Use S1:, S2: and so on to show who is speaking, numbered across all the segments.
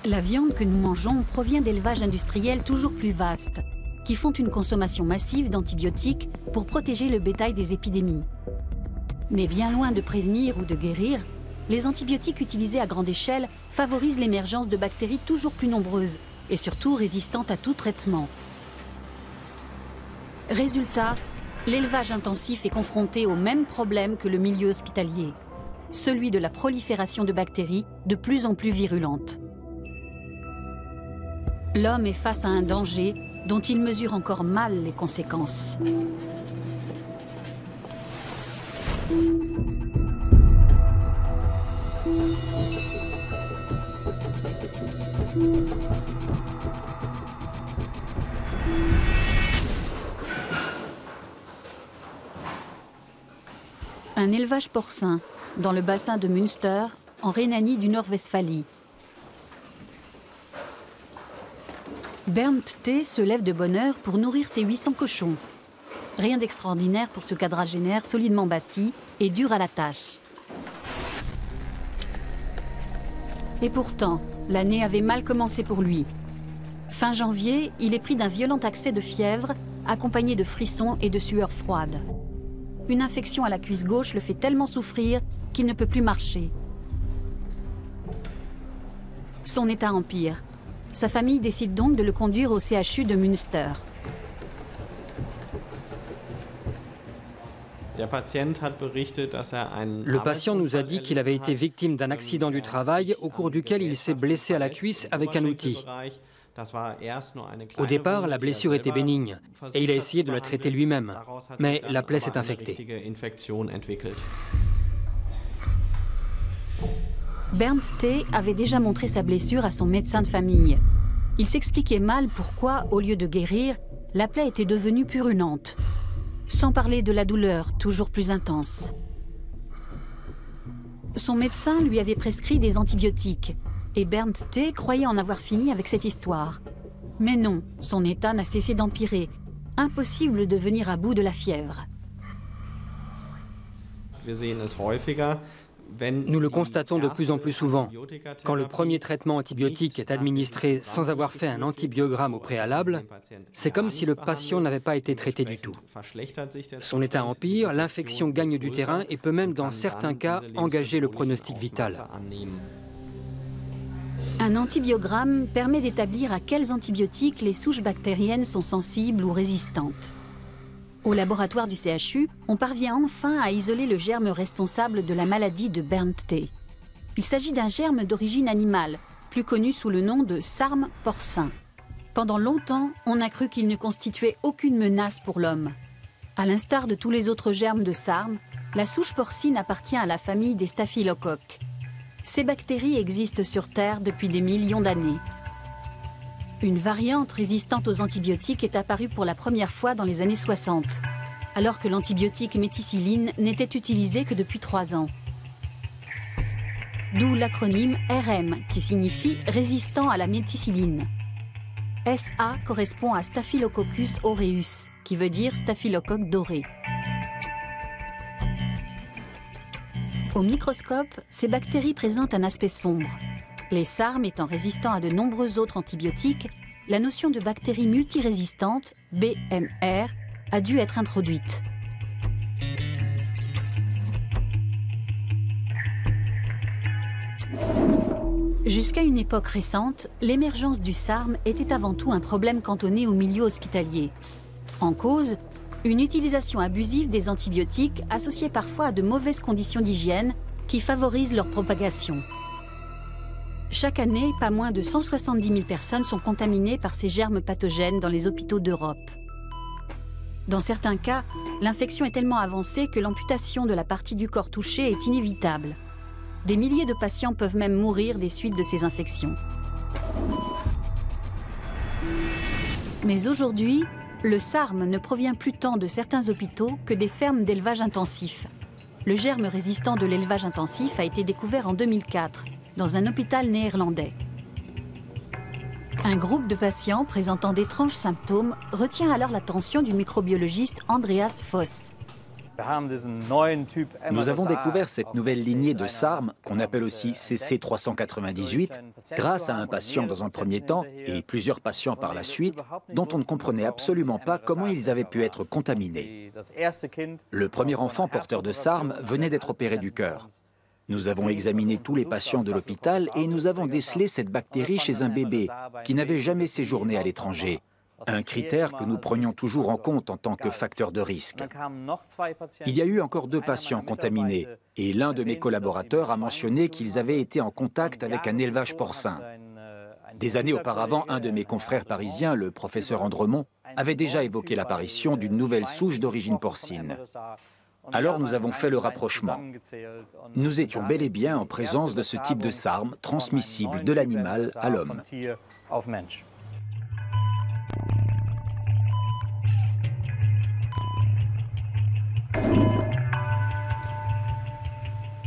S1: La viande que nous mangeons provient d'élevages industriels toujours plus vastes, qui font une consommation massive d'antibiotiques pour protéger le bétail des épidémies. Mais bien loin de prévenir ou de guérir, les antibiotiques utilisés à grande échelle favorisent l'émergence de bactéries toujours plus nombreuses et surtout résistantes à tout traitement. Résultat, l'élevage intensif est confronté au même problème que le milieu hospitalier, celui de la prolifération de bactéries de plus en plus virulentes. L'homme est face à un danger dont il mesure encore mal les conséquences. Un élevage porcin dans le bassin de Münster, en Rhénanie du Nord-Westphalie. Bernd T. se lève de bonne heure pour nourrir ses 800 cochons. Rien d'extraordinaire pour ce quadragénaire solidement bâti et dur à la tâche. Et pourtant, l'année avait mal commencé pour lui. Fin janvier, il est pris d'un violent accès de fièvre, accompagné de frissons et de sueurs froides. Une infection à la cuisse gauche le fait tellement souffrir qu'il ne peut plus marcher. Son état empire. Sa famille décide donc de le conduire au CHU de Münster.
S2: Le patient nous a dit qu'il avait été victime d'un accident du travail au cours duquel il s'est blessé à la cuisse avec un outil. Au départ, la blessure était bénigne et il a essayé de la traiter lui-même, mais la plaie s'est infectée.
S1: Bernd T. avait déjà montré sa blessure à son médecin de famille. Il s'expliquait mal pourquoi, au lieu de guérir, la plaie était devenue purulente. Sans parler de la douleur, toujours plus intense. Son médecin lui avait prescrit des antibiotiques, et Bernd T. croyait en avoir fini avec cette histoire. Mais non, son état n'a cessé d'empirer. Impossible de venir à bout de la fièvre.
S2: Nous le constatons de plus en plus souvent. Quand le premier traitement antibiotique est administré sans avoir fait un antibiogramme au préalable, c'est comme si le patient n'avait pas été traité du tout. Son état empire, l'infection gagne du terrain et peut même, dans certains cas, engager le pronostic vital.
S1: Un antibiogramme permet d'établir à quels antibiotiques les souches bactériennes sont sensibles ou résistantes. Au laboratoire du CHU, on parvient enfin à isoler le germe responsable de la maladie de Bernd T. Il s'agit d'un germe d'origine animale, plus connu sous le nom de sarme porcin. Pendant longtemps, on a cru qu'il ne constituait aucune menace pour l'homme. À l'instar de tous les autres germes de sarme, la souche porcine appartient à la famille des staphylocoques. Ces bactéries existent sur Terre depuis des millions d'années. Une variante résistante aux antibiotiques est apparue pour la première fois dans les années 60, alors que l'antibiotique méticilline n'était utilisé que depuis 3 ans. D'où l'acronyme RM, qui signifie résistant à la méticilline. SA correspond à Staphylococcus aureus, qui veut dire staphylocoque doré. Au microscope, ces bactéries présentent un aspect sombre. Les sarmes étant résistants à de nombreux autres antibiotiques, la notion de bactéries multirésistantes, BMR, a dû être introduite. Jusqu'à une époque récente, l'émergence du sarme était avant tout un problème cantonné au milieu hospitalier. En cause, une utilisation abusive des antibiotiques associée parfois à de mauvaises conditions d'hygiène qui favorisent leur propagation. Chaque année, pas moins de 170 000 personnes sont contaminées par ces germes pathogènes dans les hôpitaux d'Europe. Dans certains cas, l'infection est tellement avancée que l'amputation de la partie du corps touchée est inévitable. Des milliers de patients peuvent même mourir des suites de ces infections. Mais aujourd'hui, le sarme ne provient plus tant de certains hôpitaux que des fermes d'élevage intensif. Le germe résistant de l'élevage intensif a été découvert en 2004. Dans un hôpital néerlandais. Un groupe de patients présentant d'étranges symptômes retient alors l'attention du microbiologiste Andreas Voss.
S3: Nous avons découvert cette nouvelle lignée de SARM, qu'on appelle aussi CC398, grâce à un patient dans un premier temps et plusieurs patients par la suite, dont on ne comprenait absolument pas comment ils avaient pu être contaminés. Le premier enfant porteur de SARM venait d'être opéré du cœur. Nous avons examiné tous les patients de l'hôpital et nous avons décelé cette bactérie chez un bébé qui n'avait jamais séjourné à l'étranger. Un critère que nous prenions toujours en compte en tant que facteur de risque. Il y a eu encore 2 patients contaminés et l'un de mes collaborateurs a mentionné qu'ils avaient été en contact avec un élevage porcin. Des années auparavant, un de mes confrères parisiens, le professeur Andremont, avait déjà évoqué l'apparition d'une nouvelle souche d'origine porcine. Alors nous avons fait le rapprochement. Nous étions bel et bien en présence de ce type de SARM transmissible de l'animal à l'homme.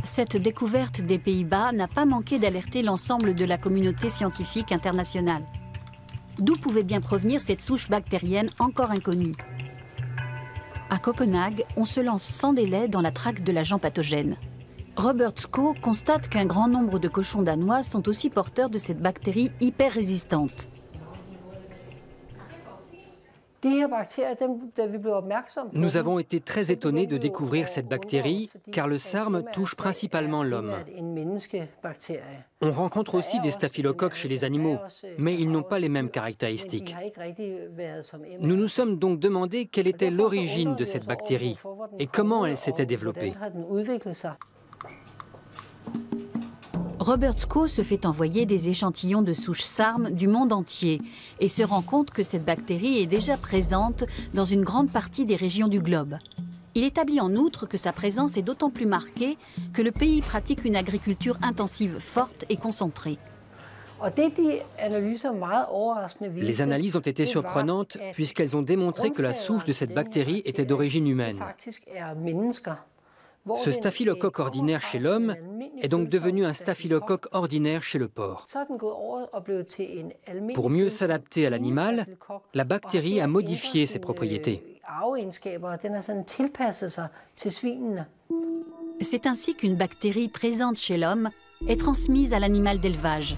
S1: Cette découverte des Pays-Bas n'a pas manqué d'alerter l'ensemble de la communauté scientifique internationale. D'où pouvait bien provenir cette souche bactérienne encore inconnue? À Copenhague, on se lance sans délai dans la traque de l'agent pathogène. Robert Skov constate qu'un grand nombre de cochons danois sont aussi porteurs de cette bactérie hyper résistante.
S2: Nous avons été très étonnés de découvrir cette bactérie, car le SARM touche principalement l'homme. On rencontre aussi des staphylocoques chez les animaux, mais ils n'ont pas les mêmes caractéristiques. Nous nous sommes donc demandé quelle était l'origine de cette bactérie et comment elle s'était développée.
S1: Robert Skov se fait envoyer des échantillons de souches SARM du monde entier et se rend compte que cette bactérie est déjà présente dans une grande partie des régions du globe. Il établit en outre que sa présence est d'autant plus marquée que le pays pratique une agriculture intensive forte et concentrée.
S2: Les analyses ont été surprenantes puisqu'elles ont démontré que la souche de cette bactérie était d'origine humaine. Ce staphylocoque ordinaire chez l'homme est donc devenu un staphylocoque ordinaire chez le porc. Pour mieux s'adapter à l'animal, la bactérie a modifié ses propriétés.
S1: C'est ainsi qu'une bactérie présente chez l'homme est transmise à l'animal d'élevage.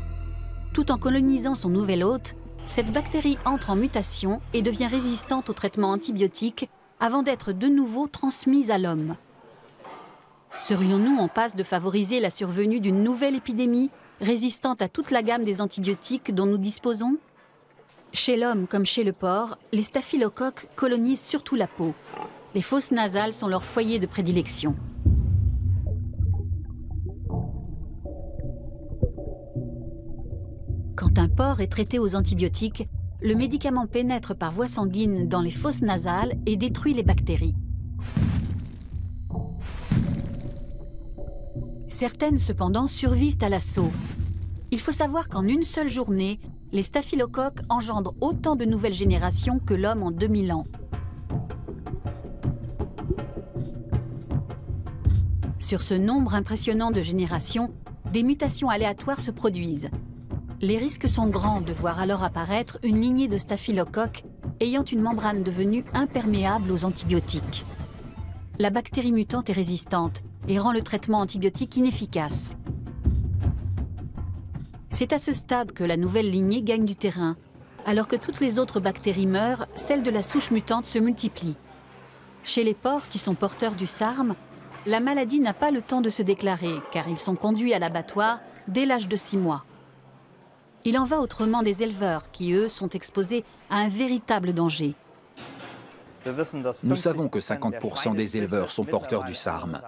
S1: Tout en colonisant son nouvel hôte, cette bactérie entre en mutation et devient résistante aux traitements antibiotiques avant d'être de nouveau transmise à l'homme. Serions-nous en passe de favoriser la survenue d'une nouvelle épidémie résistante à toute la gamme des antibiotiques dont nous disposons? Chez l'homme comme chez le porc, les staphylocoques colonisent surtout la peau. Les fosses nasales sont leur foyer de prédilection. Quand un porc est traité aux antibiotiques, le médicament pénètre par voie sanguine dans les fosses nasales et détruit les bactéries. Certaines, cependant, survivent à l'assaut. Il faut savoir qu'en une seule journée, les staphylocoques engendrent autant de nouvelles générations que l'homme en 2000 ans. Sur ce nombre impressionnant de générations, des mutations aléatoires se produisent. Les risques sont grands de voir alors apparaître une lignée de staphylocoques ayant une membrane devenue imperméable aux antibiotiques. La bactérie mutante est résistante et rend le traitement antibiotique inefficace. C'est à ce stade que la nouvelle lignée gagne du terrain. Alors que toutes les autres bactéries meurent, celle de la souche mutante se multiplie. Chez les porcs qui sont porteurs du SARM, la maladie n'a pas le temps de se déclarer car ils sont conduits à l'abattoir dès l'âge de 6 mois. Il en va autrement des éleveurs qui, eux, sont exposés à un véritable danger.
S3: Nous savons que 50% des éleveurs sont porteurs du SARM.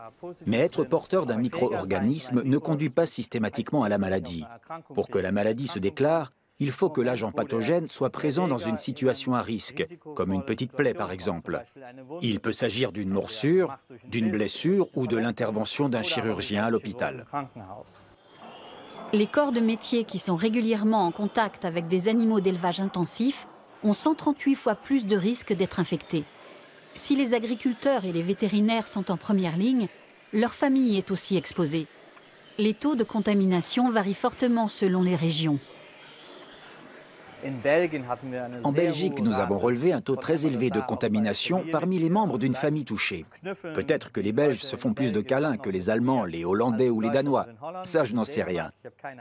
S3: Mais être porteur d'un micro-organisme ne conduit pas systématiquement à la maladie. Pour que la maladie se déclare, il faut que l'agent pathogène soit présent dans une situation à risque, comme une petite plaie par exemple. Il peut s'agir d'une morsure, d'une blessure ou de l'intervention d'un chirurgien à l'hôpital.
S1: Les corps de métier qui sont régulièrement en contact avec des animaux d'élevage intensif ont 138 fois plus de risques d'être infectés. Si les agriculteurs et les vétérinaires sont en première ligne, leur famille est aussi exposée. Les taux de contamination varient fortement selon les régions.
S3: En Belgique, nous avons relevé un taux très élevé de contamination parmi les membres d'une famille touchée. Peut-être que les Belges se font plus de câlins que les Allemands, les Hollandais ou les Danois. Ça, je n'en sais rien.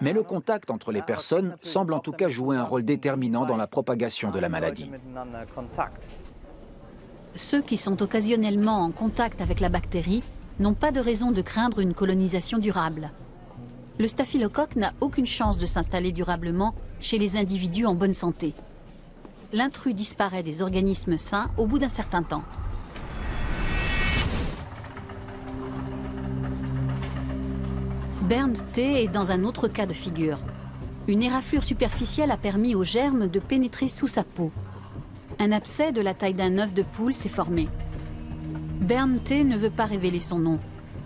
S3: Mais le contact entre les personnes semble en tout cas jouer un rôle déterminant dans la propagation de la maladie.
S1: Ceux qui sont occasionnellement en contact avec la bactérie n'ont pas de raison de craindre une colonisation durable. Le staphylocoque n'a aucune chance de s'installer durablement chez les individus en bonne santé. L'intrus disparaît des organismes sains au bout d'un certain temps. Bernd T. est dans un autre cas de figure. Une éraflure superficielle a permis aux germes de pénétrer sous sa peau. Un abcès de la taille d'un œuf de poule s'est formé. Bernd T. ne veut pas révéler son nom.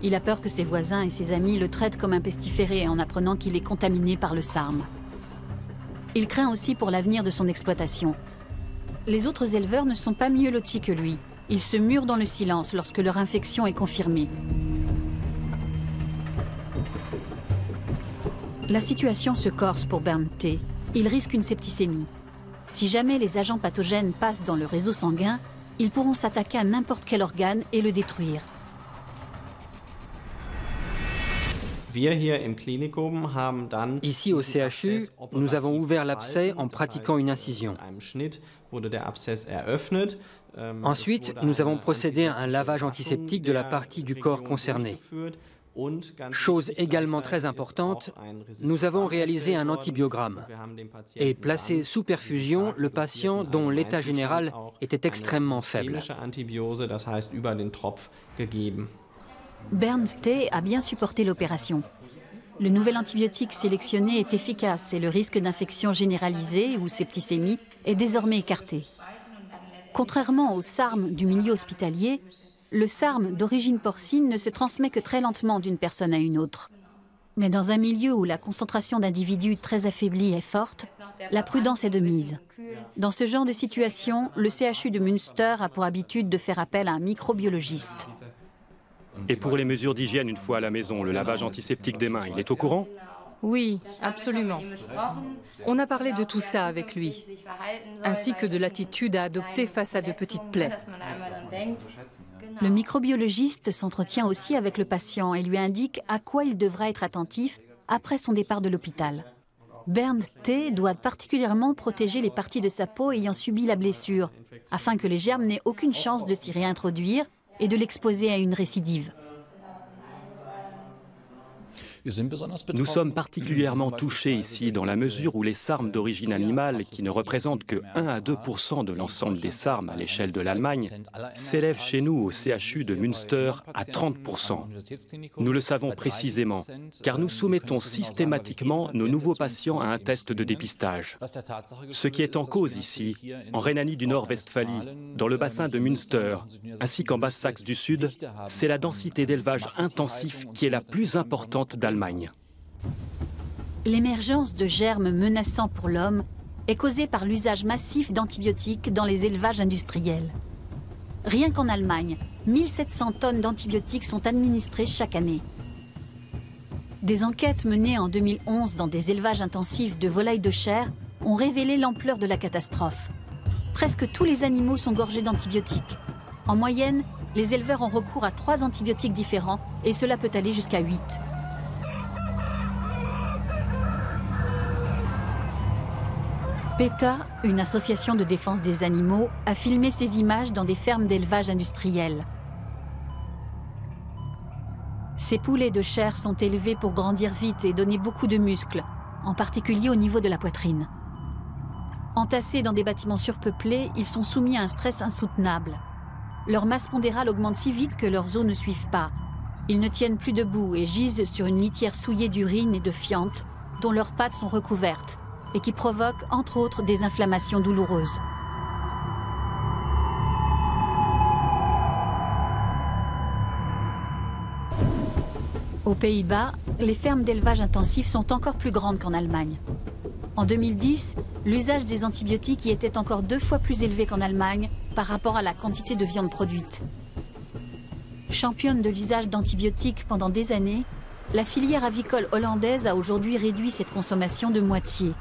S1: Il a peur que ses voisins et ses amis le traitent comme un pestiféré en apprenant qu'il est contaminé par le SARM. Il craint aussi pour l'avenir de son exploitation. Les autres éleveurs ne sont pas mieux lotis que lui. Ils se murent dans le silence lorsque leur infection est confirmée. La situation se corse pour Bernd T. Il risque une septicémie. Si jamais les agents pathogènes passent dans le réseau sanguin, ils pourront s'attaquer à n'importe quel organe et le détruire.
S2: Ici au CHU, nous avons ouvert l'abcès en pratiquant une incision. Ensuite, nous avons procédé à un lavage antiseptique de la partie du corps concernée. Chose également très importante, nous avons réalisé un antibiogramme et placé sous perfusion le patient dont l'état général était extrêmement faible.
S1: Bernd T. a bien supporté l'opération. Le nouvel antibiotique sélectionné est efficace et le risque d'infection généralisée ou septicémie est désormais écarté. Contrairement au SARM du milieu hospitalier, le SARM d'origine porcine ne se transmet que très lentement d'une personne à une autre. Mais dans un milieu où la concentration d'individus très affaiblie est forte, la prudence est de mise. Dans ce genre de situation, le CHU de Münster a pour habitude de faire appel à un microbiologiste.
S4: Et pour les mesures d'hygiène une fois à la maison, le lavage antiseptique des mains, il est au courant?
S5: Oui, absolument. On a parlé de tout ça avec lui, ainsi que de l'attitude à adopter face à de petites plaies.
S1: Le microbiologiste s'entretient aussi avec le patient et lui indique à quoi il devra être attentif après son départ de l'hôpital. Bernd T. doit particulièrement protéger les parties de sa peau ayant subi la blessure, afin que les germes n'aient aucune chance de s'y réintroduire et de l'exposer à une récidive.
S4: Nous sommes particulièrement touchés ici dans la mesure où les SARM d'origine animale, qui ne représentent que 1 à 2% de l'ensemble des SARM à l'échelle de l'Allemagne, s'élèvent chez nous au CHU de Münster à 30%. Nous le savons précisément, car nous soumettons systématiquement nos nouveaux patients à un test de dépistage. Ce qui est en cause ici, en Rhénanie du Nord-Westphalie, dans le bassin de Münster, ainsi qu'en Basse-Saxe du Sud, c'est la densité d'élevage intensif qui est la plus importante d'Allemagne.
S1: L'émergence de germes menaçants pour l'homme est causée par l'usage massif d'antibiotiques dans les élevages industriels. Rien qu'en Allemagne, 1700 tonnes d'antibiotiques sont administrées chaque année. Des enquêtes menées en 2011 dans des élevages intensifs de volailles de chair ont révélé l'ampleur de la catastrophe. Presque tous les animaux sont gorgés d'antibiotiques. En moyenne, les éleveurs ont recours à 3 antibiotiques différents et cela peut aller jusqu'à 8. PETA, une association de défense des animaux, a filmé ces images dans des fermes d'élevage industriel. Ces poulets de chair sont élevés pour grandir vite et donner beaucoup de muscles, en particulier au niveau de la poitrine. Entassés dans des bâtiments surpeuplés, ils sont soumis à un stress insoutenable. Leur masse pondérale augmente si vite que leurs os ne suivent pas. Ils ne tiennent plus debout et gisent sur une litière souillée d'urine et de fientes, dont leurs pattes sont recouvertes, et qui provoque, entre autres, des inflammations douloureuses. Aux Pays-Bas, les fermes d'élevage intensif sont encore plus grandes qu'en Allemagne. En 2010, l'usage des antibiotiques y était encore 2 fois plus élevé qu'en Allemagne par rapport à la quantité de viande produite. Championne de l'usage d'antibiotiques pendant des années, la filière avicole hollandaise a aujourd'hui réduit cette consommation de moitié.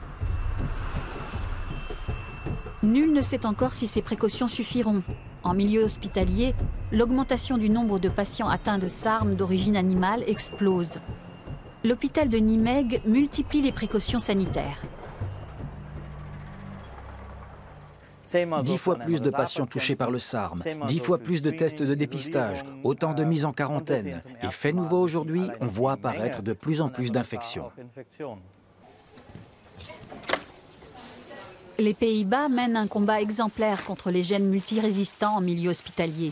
S1: Nul ne sait encore si ces précautions suffiront. En milieu hospitalier, l'augmentation du nombre de patients atteints de SARM d'origine animale explose. L'hôpital de Nimègue multiplie les précautions sanitaires.
S3: 10 fois plus de patients touchés par le SARM, 10 fois plus de tests de dépistage, autant de mises en quarantaine. Et fait nouveau aujourd'hui, on voit apparaître de plus en plus d'infections.
S1: Les Pays-Bas mènent un combat exemplaire contre les gènes multirésistants en milieu hospitalier.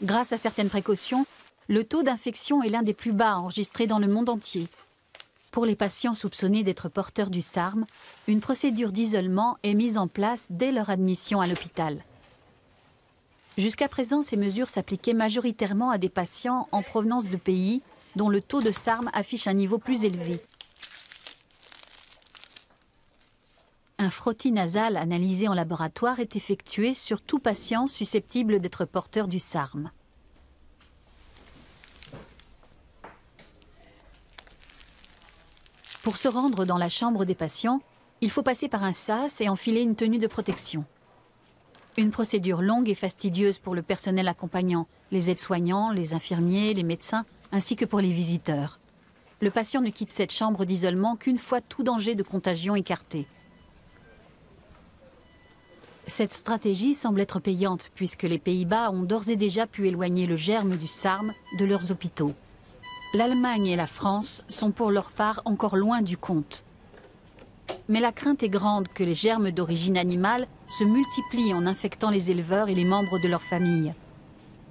S1: Grâce à certaines précautions, le taux d'infection est l'un des plus bas enregistrés dans le monde entier. Pour les patients soupçonnés d'être porteurs du SARM, une procédure d'isolement est mise en place dès leur admission à l'hôpital. Jusqu'à présent, ces mesures s'appliquaient majoritairement à des patients en provenance de pays dont le taux de SARM affiche un niveau plus élevé. Un frottis nasal analysé en laboratoire est effectué sur tout patient susceptible d'être porteur du SARM. Pour se rendre dans la chambre des patients, il faut passer par un sas et enfiler une tenue de protection. Une procédure longue et fastidieuse pour le personnel accompagnant, les aides-soignants, les infirmiers, les médecins, ainsi que pour les visiteurs. Le patient ne quitte cette chambre d'isolement qu'une fois tout danger de contagion écarté. Cette stratégie semble être payante puisque les Pays-Bas ont d'ores et déjà pu éloigner le germe du SARM de leurs hôpitaux. L'Allemagne et la France sont pour leur part encore loin du compte. Mais la crainte est grande que les germes d'origine animale se multiplient en infectant les éleveurs et les membres de leur famille.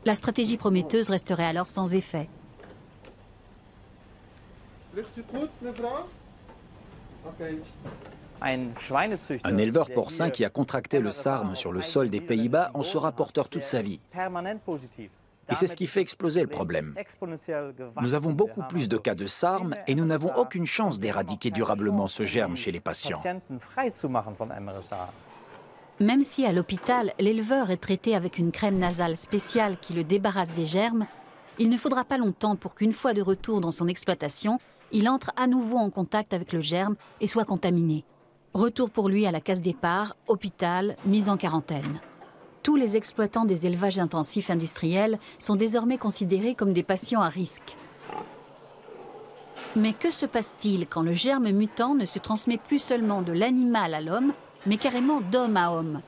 S1: La stratégie prometteuse resterait alors sans effet.
S3: Un éleveur porcin qui a contracté le SARM sur le sol des Pays-Bas en sera porteur toute sa vie. Et c'est ce qui fait exploser le problème. Nous avons beaucoup plus de cas de SARM et nous n'avons aucune chance d'éradiquer durablement ce germe chez les patients.
S1: Même si à l'hôpital, l'éleveur est traité avec une crème nasale spéciale qui le débarrasse des germes, il ne faudra pas longtemps pour qu'une fois de retour dans son exploitation, il entre à nouveau en contact avec le germe et soit contaminé. Retour pour lui à la case départ, hôpital, mise en quarantaine. Tous les exploitants des élevages intensifs industriels sont désormais considérés comme des patients à risque. Mais que se passe-t-il quand le germe mutant ne se transmet plus seulement de l'animal à l'homme, mais carrément d'homme à homme?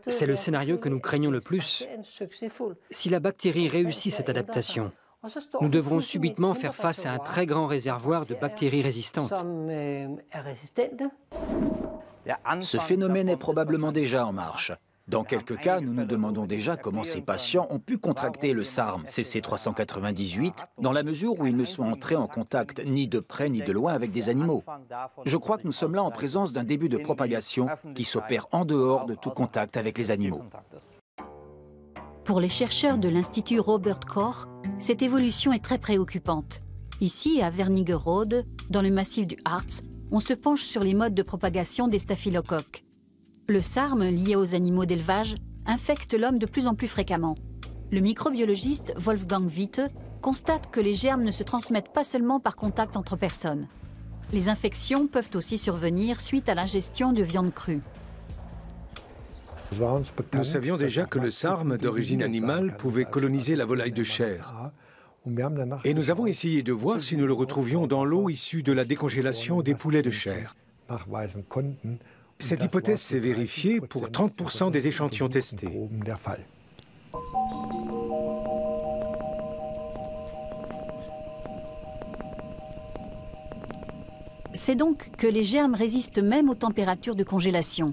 S2: C'est le scénario que nous craignons le plus. Si la bactérie réussit cette adaptation, nous devrons subitement faire face à un très grand réservoir de bactéries résistantes.
S3: Ce phénomène est probablement déjà en marche. Dans quelques cas, nous nous demandons déjà comment ces patients ont pu contracter le SARM CC398 dans la mesure où ils ne sont entrés en contact ni de près ni de loin avec des animaux. Je crois que nous sommes là en présence d'un début de propagation qui s'opère en dehors de tout contact avec les animaux.
S1: Pour les chercheurs de l'Institut Robert Koch, cette évolution est très préoccupante. Ici, à Wernigerode, dans le massif du Harz, on se penche sur les modes de propagation des staphylocoques. Le SARM, lié aux animaux d'élevage, infecte l'homme de plus en plus fréquemment. Le microbiologiste Wolfgang Witte constate que les germes ne se transmettent pas seulement par contact entre personnes. Les infections peuvent aussi survenir suite à l'ingestion de viande crue.
S6: Nous savions déjà que le SARM d'origine animale pouvait coloniser la volaille de chair. Et nous avons essayé de voir si nous le retrouvions dans l'eau issue de la décongélation des poulets de chair. Cette hypothèse s'est vérifiée pour 30% des échantillons testés.
S1: C'est donc que les germes résistent même aux températures de congélation.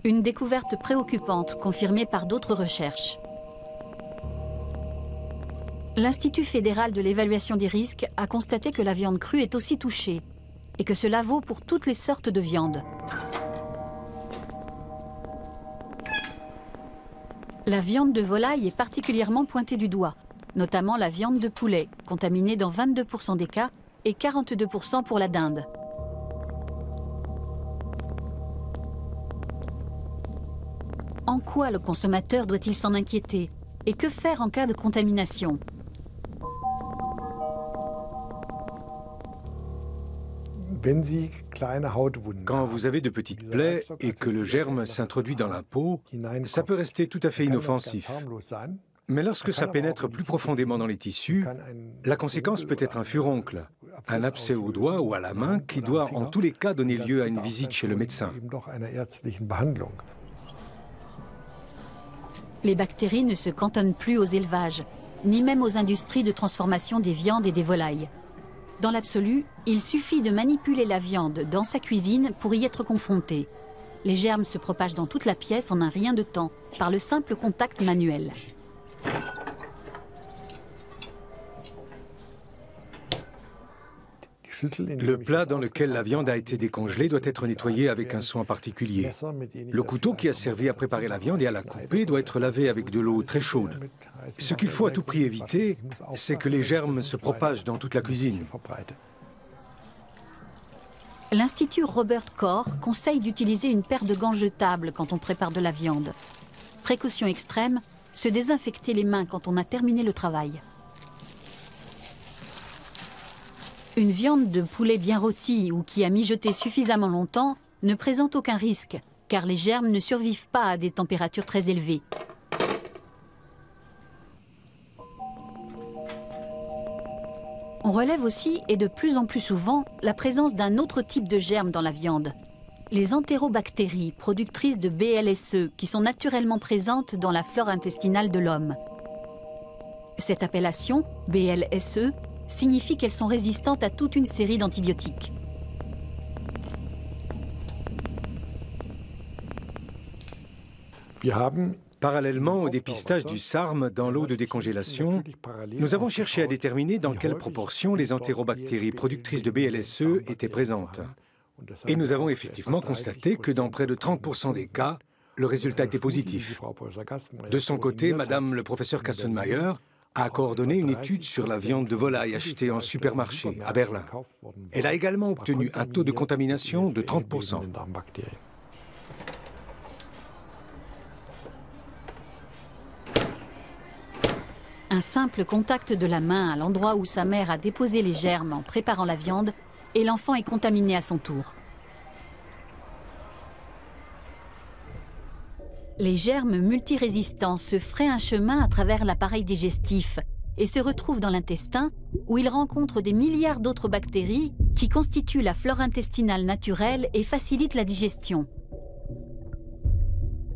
S1: Une découverte préoccupante confirmée par d'autres recherches. L'Institut fédéral de l'évaluation des risques a constaté que la viande crue est aussi touchée et que cela vaut pour toutes les sortes de viande. La viande de volaille est particulièrement pointée du doigt, notamment la viande de poulet, contaminée dans 22% des cas et 42% pour la dinde. En quoi le consommateur doit-il s'en inquiéter? Et que faire en cas de contamination?
S6: Quand vous avez de petites plaies et que le germe s'introduit dans la peau, ça peut rester tout à fait inoffensif. Mais lorsque ça pénètre plus profondément dans les tissus, la conséquence peut être un furoncle, un abcès au doigt ou à la main qui doit en tous les cas donner lieu à une visite chez le médecin.
S1: Les bactéries ne se cantonnent plus aux élevages, ni même aux industries de transformation des viandes et des volailles. Dans l'absolu, il suffit de manipuler la viande dans sa cuisine pour y être confronté. Les germes se propagent dans toute la pièce en un rien de temps, par le simple contact manuel.
S6: Le plat dans lequel la viande a été décongelée doit être nettoyé avec un soin particulier. Le couteau qui a servi à préparer la viande et à la couper doit être lavé avec de l'eau très chaude. Ce qu'il faut à tout prix éviter, c'est que les germes se propagent dans toute la cuisine.
S1: L'Institut Robert Koch conseille d'utiliser une paire de gants jetables quand on prépare de la viande. Précaution extrême, se désinfecter les mains quand on a terminé le travail. Une viande de poulet bien rôtie ou qui a mijoté suffisamment longtemps ne présente aucun risque, car les germes ne survivent pas à des températures très élevées. On relève aussi, et de plus en plus souvent, la présence d'un autre type de germes dans la viande. Les entérobactéries, productrices de BLSE, qui sont naturellement présentes dans la flore intestinale de l'homme. Cette appellation, BLSE, signifie qu'elles sont résistantes à toute une série d'antibiotiques.
S6: Parallèlement au dépistage du SARM dans l'eau de décongélation, nous avons cherché à déterminer dans quelle proportion les entérobactéries productrices de BLSE étaient présentes. Et nous avons effectivement constaté que dans près de 30% des cas, le résultat était positif. De son côté, Madame le professeur Kastenmeier a coordonné une étude sur la viande de volaille achetée en supermarché à Berlin. Elle a également obtenu un taux de contamination de 30%.
S1: Un simple contact de la main à l'endroit où sa mère a déposé les germes en préparant la viande et l'enfant est contaminé à son tour. Les germes multirésistants se frayent un chemin à travers l'appareil digestif et se retrouvent dans l'intestin où ils rencontrent des milliards d'autres bactéries qui constituent la flore intestinale naturelle et facilitent la digestion.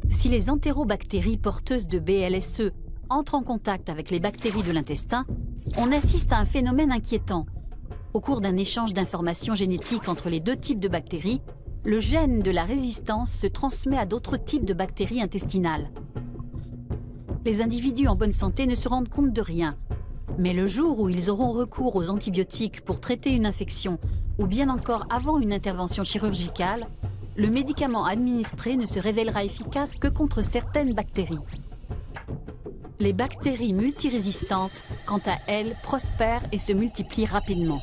S1: Si les entérobactéries porteuses de BLSE entrent en contact avec les bactéries de l'intestin, on assiste à un phénomène inquiétant. Au cours d'un échange d'informations génétiques entre les deux types de bactéries, le gène de la résistance se transmet à d'autres types de bactéries intestinales. Les individus en bonne santé ne se rendent compte de rien. Mais le jour où ils auront recours aux antibiotiques pour traiter une infection, ou bien encore avant une intervention chirurgicale, le médicament administré ne se révélera efficace que contre certaines bactéries. Les bactéries multirésistantes, quant à elles, prospèrent et se multiplient rapidement.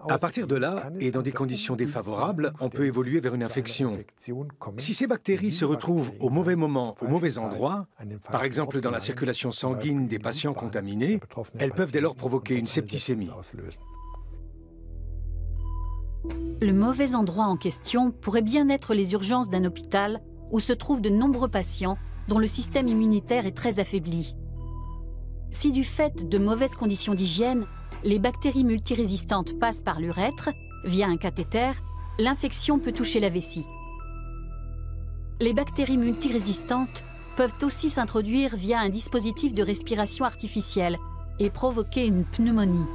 S6: À partir de là, et dans des conditions défavorables, on peut évoluer vers une infection. Si ces bactéries se retrouvent au mauvais moment, au mauvais endroit, par exemple dans la circulation sanguine des patients contaminés, elles peuvent dès lors provoquer une septicémie.
S1: Le mauvais endroit en question pourrait bien être les urgences d'un hôpital où se trouvent de nombreux patients dont le système immunitaire est très affaibli. Si du fait de mauvaises conditions d'hygiène, les bactéries multirésistantes passent par l'urètre, via un cathéter, l'infection peut toucher la vessie. Les bactéries multirésistantes peuvent aussi s'introduire via un dispositif de respiration artificielle et provoquer une pneumonie.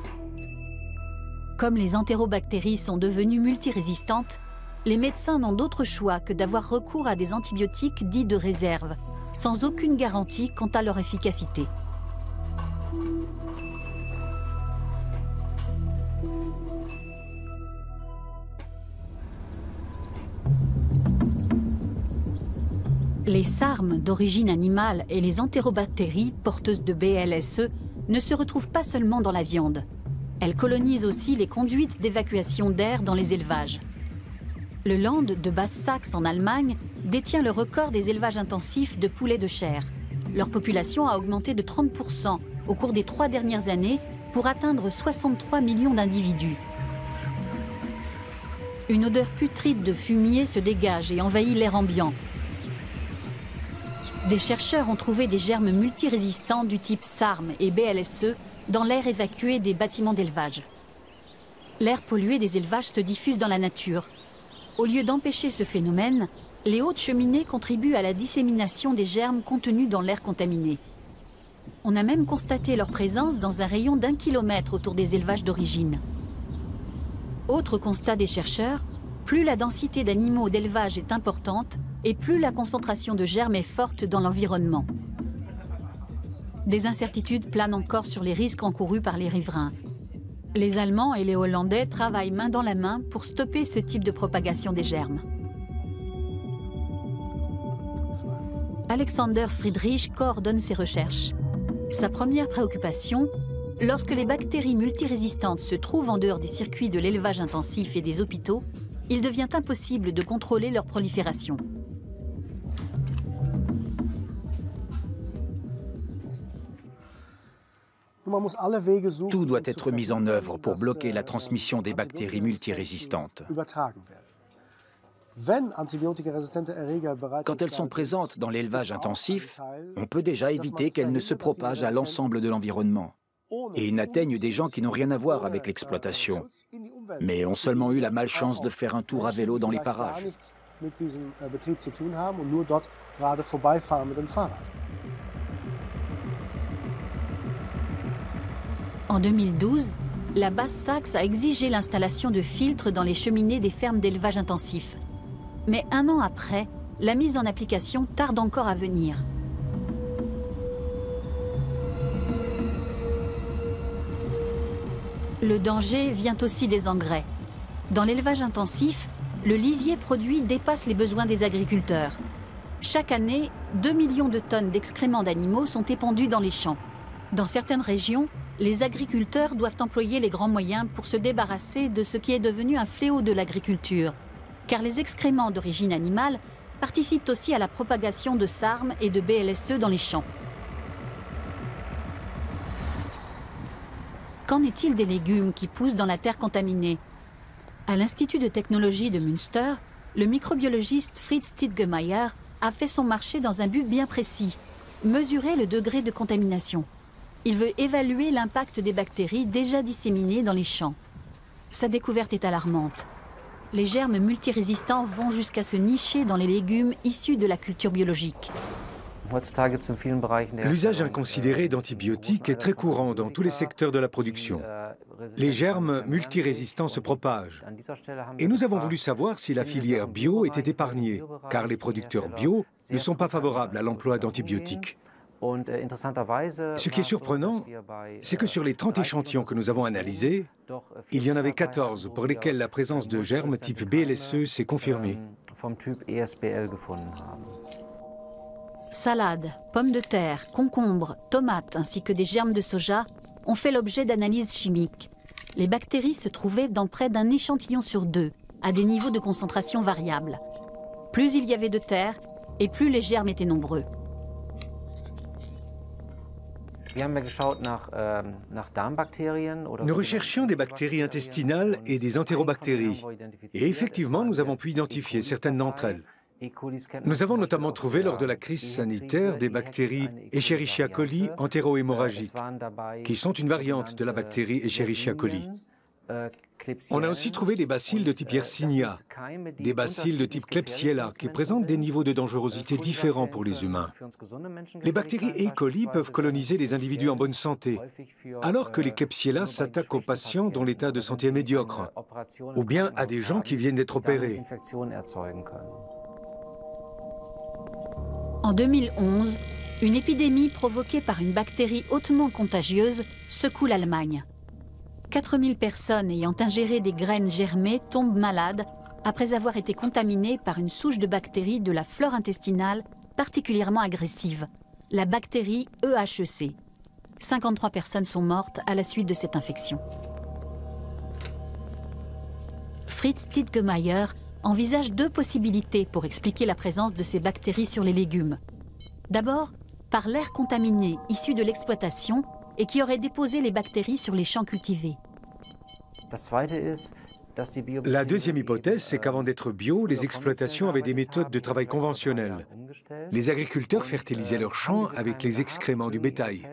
S1: Comme les entérobactéries sont devenues multirésistantes, les médecins n'ont d'autre choix que d'avoir recours à des antibiotiques dits de réserve, sans aucune garantie quant à leur efficacité. Les SARM d'origine animale et les entérobactéries porteuses de BLSE ne se retrouvent pas seulement dans la viande. Elles colonisent aussi les conduites d'évacuation d'air dans les élevages. Le Land de Basse-Saxe en Allemagne détient le record des élevages intensifs de poulets de chair. Leur population a augmenté de 30% au cours des 3 dernières années pour atteindre 63 millions d'individus. Une odeur putride de fumier se dégage et envahit l'air ambiant. Des chercheurs ont trouvé des germes multirésistants du type SARM et BLSE dans l'air évacué des bâtiments d'élevage. L'air pollué des élevages se diffuse dans la nature. Au lieu d'empêcher ce phénomène, les hautes cheminées contribuent à la dissémination des germes contenus dans l'air contaminé. On a même constaté leur présence dans un rayon d'1 kilomètre autour des élevages d'origine. Autre constat des chercheurs, plus la densité d'animaux d'élevage est importante et plus la concentration de germes est forte dans l'environnement. Des incertitudes planent encore sur les risques encourus par les riverains. Les Allemands et les Hollandais travaillent main dans la main pour stopper ce type de propagation des germes. Alexander Friedrich coordonne ses recherches. Sa première préoccupation, lorsque les bactéries multirésistantes se trouvent en dehors des circuits de l'élevage intensif et des hôpitaux, il devient impossible de contrôler leur prolifération.
S3: Tout doit être mis en œuvre pour bloquer la transmission des bactéries multirésistantes. Quand elles sont présentes dans l'élevage intensif, on peut déjà éviter qu'elles ne se propagent à l'ensemble de l'environnement et n'atteignent des gens qui n'ont rien à voir avec l'exploitation, mais ont seulement eu la malchance de faire un tour à vélo dans les parages.
S1: En 2012, la Basse-Saxe a exigé l'installation de filtres dans les cheminées des fermes d'élevage intensif. Mais 1 an après, la mise en application tarde encore à venir. Le danger vient aussi des engrais. Dans l'élevage intensif, le lisier produit dépasse les besoins des agriculteurs. Chaque année, 2 millions de tonnes d'excréments d'animaux sont épandus dans les champs. Dans certaines régions, les agriculteurs doivent employer les grands moyens pour se débarrasser de ce qui est devenu un fléau de l'agriculture, car les excréments d'origine animale participent aussi à la propagation de SARM et de BLSE dans les champs. Qu'en est-il des légumes qui poussent dans la terre contaminée? À l'Institut de technologie de Münster, le microbiologiste Fritz Titgemeyer a fait son marché dans un but bien précis, mesurer le degré de contamination. Il veut évaluer l'impact des bactéries déjà disséminées dans les champs. Sa découverte est alarmante. Les germes multirésistants vont jusqu'à se nicher dans les légumes issus de la culture biologique.
S6: L'usage inconsidéré d'antibiotiques est très courant dans tous les secteurs de la production. Les germes multirésistants se propagent. Et nous avons voulu savoir si la filière bio était épargnée, car les producteurs bio ne sont pas favorables à l'emploi d'antibiotiques. Ce qui est surprenant, c'est que sur les 30 échantillons que nous avons analysés, il y en avait 14 pour lesquels la présence de germes type BLSE s'est confirmée.
S1: Salades, pommes de terre, concombres, tomates ainsi que des germes de soja ont fait l'objet d'analyses chimiques. Les bactéries se trouvaient dans près d'1 échantillon sur 2, à des niveaux de concentration variables. Plus il y avait de terre, et plus les germes étaient nombreux.
S6: Nous recherchions des bactéries intestinales et des entérobactéries. Et effectivement, nous avons pu identifier certaines d'entre elles. Nous avons notamment trouvé lors de la crise sanitaire des bactéries Escherichia coli entérohémorragiques, qui sont une variante de la bactérie Escherichia coli. On a aussi trouvé des bacilles de type Yersinia, des bacilles de type Klebsiella, qui présentent des niveaux de dangerosité différents pour les humains. Les bactéries E. coli peuvent coloniser des individus en bonne santé, alors que les Klebsiella s'attaquent aux patients dont l'état de santé est médiocre, ou bien à des gens qui viennent d'être opérés.
S1: En 2011, une épidémie provoquée par une bactérie hautement contagieuse secoue l'Allemagne. 4000 personnes ayant ingéré des graines germées tombent malades après avoir été contaminées par une souche de bactéries de la flore intestinale particulièrement agressive, la bactérie EHEC. 53 personnes sont mortes à la suite de cette infection. Fritz Titgemeyer envisage 2 possibilités pour expliquer la présence de ces bactéries sur les légumes. D'abord, par l'air contaminé issu de l'exploitation, et qui auraient déposé les bactéries sur les champs cultivés.
S6: La deuxième hypothèse, c'est qu'avant d'être bio, les exploitations avaient des méthodes de travail conventionnelles. Les agriculteurs fertilisaient leurs champs avec les excréments du bétail.